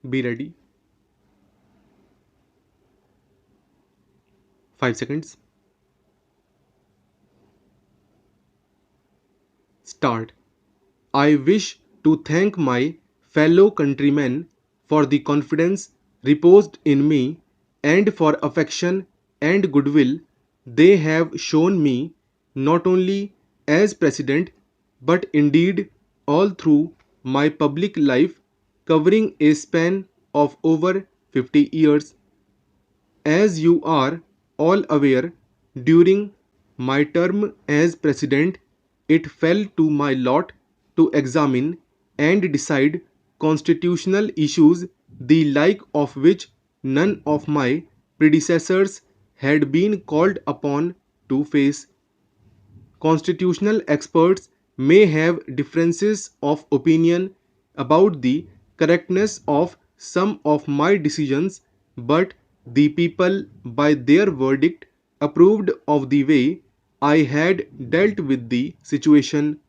Be ready. 5 seconds. Start. I wish to thank my fellow countrymen for the confidence reposed in me and for affection and goodwill they have shown me not only as president but indeed all through my public life covering a span of over 50 years. As you are all aware, during my term as president, it fell to my lot to examine and decide constitutional issues the like of which none of my predecessors had been called upon to face. Constitutional experts may have differences of opinion about the correctness of some of my decisions, but the people, by their verdict, approved of the way I had dealt with the situation.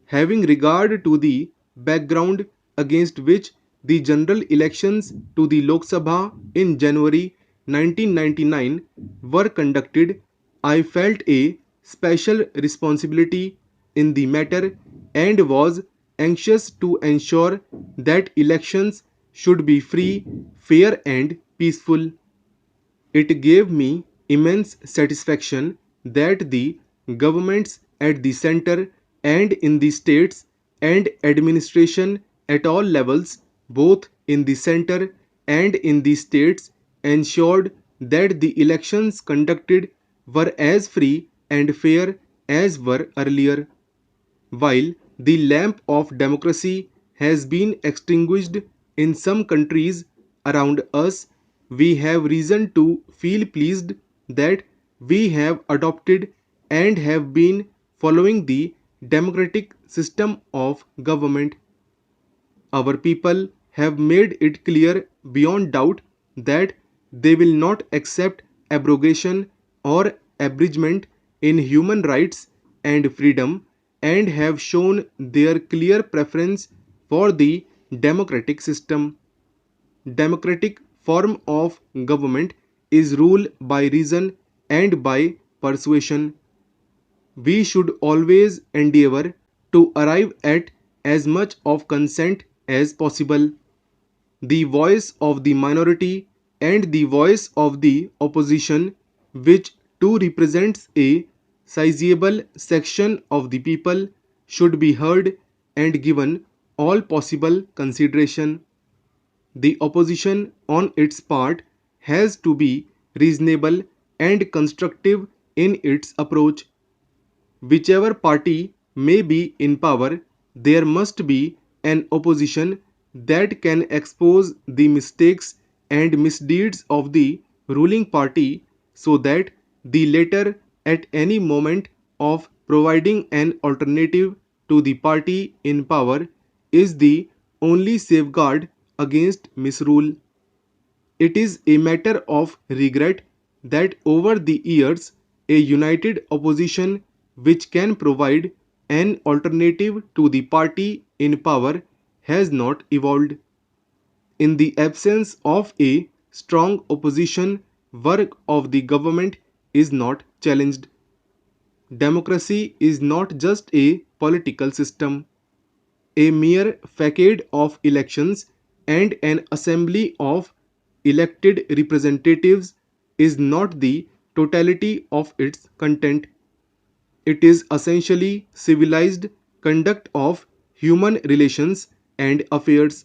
Having regard to the background against which the general elections to the Lok Sabha in January 1999 were conducted, I felt a special responsibility in the matter and was anxious to ensure that elections should be free, fair, and peaceful. It gave me immense satisfaction that the governments at the center and in the states and administration at all levels, both in the center and in the states, ensured that the elections conducted were as free and fair as were earlier. While the lamp of democracy has been extinguished in some countries around us, we have reason to feel pleased that we have adopted and have been following the democratic system of government. Our people have made it clear beyond doubt that they will not accept abrogation or abridgment in human rights and freedom and have shown their clear preference for the democratic system. Democratic form of government is rule by reason and by persuasion. We should always endeavor to arrive at as much of consent as possible. The voice of the minority and the voice of the opposition, which too represents a sizable section of the people, should be heard and given all possible consideration. The opposition, on its part, has to be reasonable and constructive in its approach. Whichever party may be in power, there must be an opposition that can expose the mistakes and misdeeds of the ruling party so that the latter, at any moment of providing an alternative to the party in power, is the only safeguard against misrule. It is a matter of regret that over the years a united opposition which can provide an alternative to the party in power has not evolved. In the absence of a strong opposition, work of the government is not challenged. Democracy is not just a political system. A mere facade of elections and an assembly of elected representatives is not the totality of its content. It is essentially civilized conduct of human relations and affairs.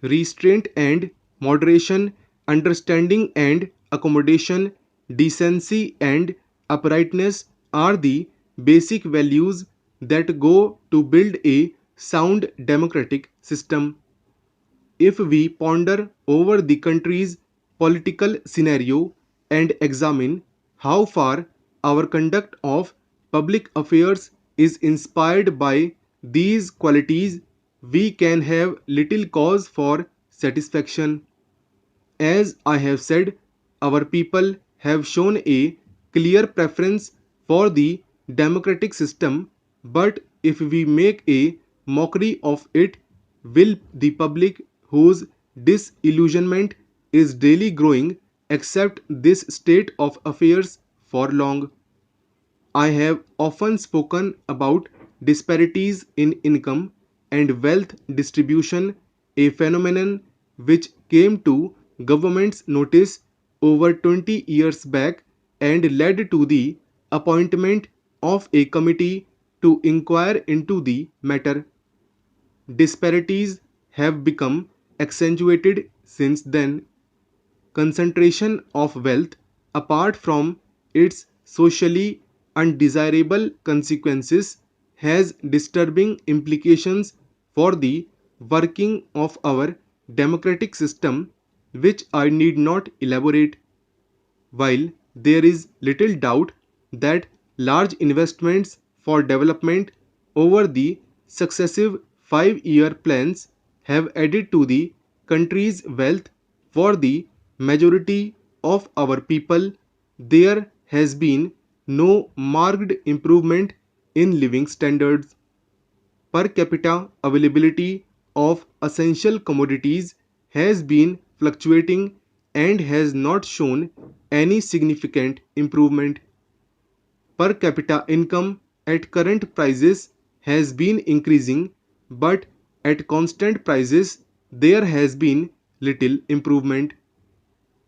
Restraint and moderation, understanding and accommodation, decency and uprightness are the basic values that go to build a sound democratic system. If we ponder over the country's political scenario and examine how far our conduct of public affairs is inspired by these qualities, we can have little cause for satisfaction. As I have said, our people have shown a clear preference for the democratic system, but if we make a mockery of it, will the public, whose disillusionment is daily growing. Accept this state of affairs for long. I have often spoken about disparities in income and wealth distribution, a phenomenon which came to government's notice over 20 years back and led to the appointment of a committee to inquire into the matter. Disparities have become accentuated since then. Concentration of wealth, apart from its socially undesirable consequences, has disturbing implications for the working of our democratic system, which I need not elaborate. While there is little doubt that large investments for development over the successive 5-year plans have added to the country's wealth for the majority of our people, there has been no marked improvement in living standards. Per capita availability of essential commodities has been fluctuating and has not shown any significant improvement. Per capita income at current prices has been increasing, but at constant prices there has been little improvement.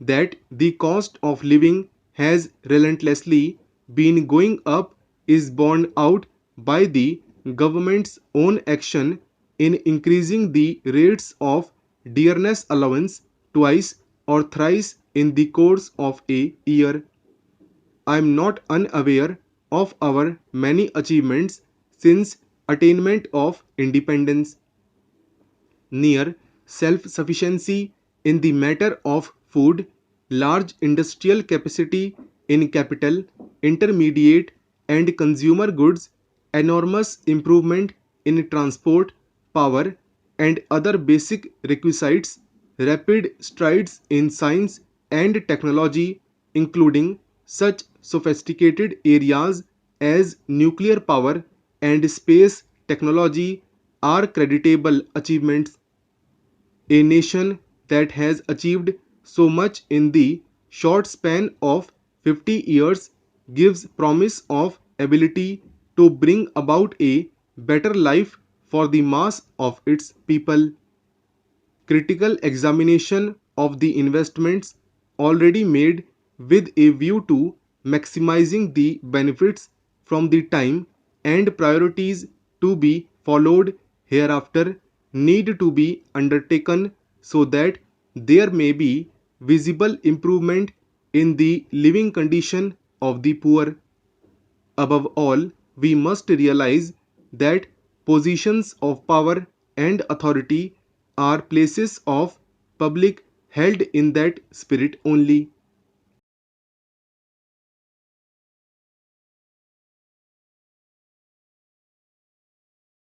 That the cost of living has relentlessly been going up is borne out by the government's own action in increasing the rates of dearness allowance twice or thrice in the course of a year. I am not unaware of our many achievements since attainment of independence. Near self-sufficiency in the matter of food, large industrial capacity in capital, intermediate and consumer goods, enormous improvement in transport, power and other basic requisites, rapid strides in science and technology, including such sophisticated areas as nuclear power and space technology, are creditable achievements. A nation that has achieved so much in the short span of 50 years gives promise of ability to bring about a better life for the mass of its people. Critical examination of the investments already made with a view to maximizing the benefits from the time and priorities to be followed hereafter need to be undertaken so that there may be visible improvement in the living condition of the poor. Above all, we must realize that positions of power and authority are places of public held in that spirit only.